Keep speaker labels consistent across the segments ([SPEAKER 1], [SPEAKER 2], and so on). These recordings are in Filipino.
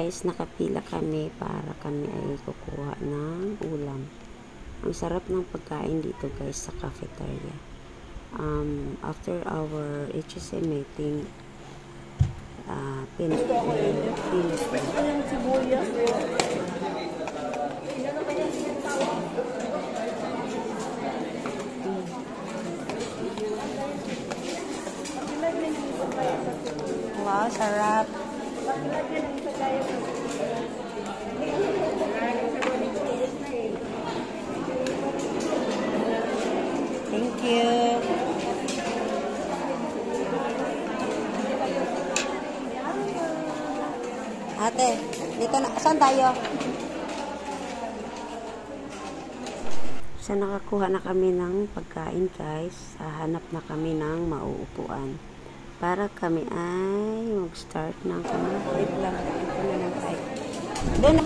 [SPEAKER 1] guys, nakapila kami para kami ay kukuha ng ulam. Ang sarap ng pagkain dito guys sa cafeteria. After our HSM meeting, finish. Wow, sarap. Thank you. Ate, dito na. Saan tayo? So, nakakuha na kami ng pagkain guys. Hanap na kami ng mauupuan. Para kami ay mag-start ng wait lang. Ito na lang tayo. Doon na.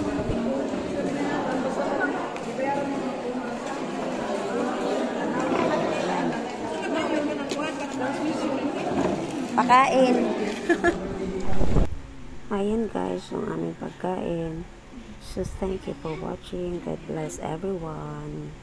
[SPEAKER 1] Pakain. Ayan guys, yung aming pagkain. So, thank you for watching. God bless everyone.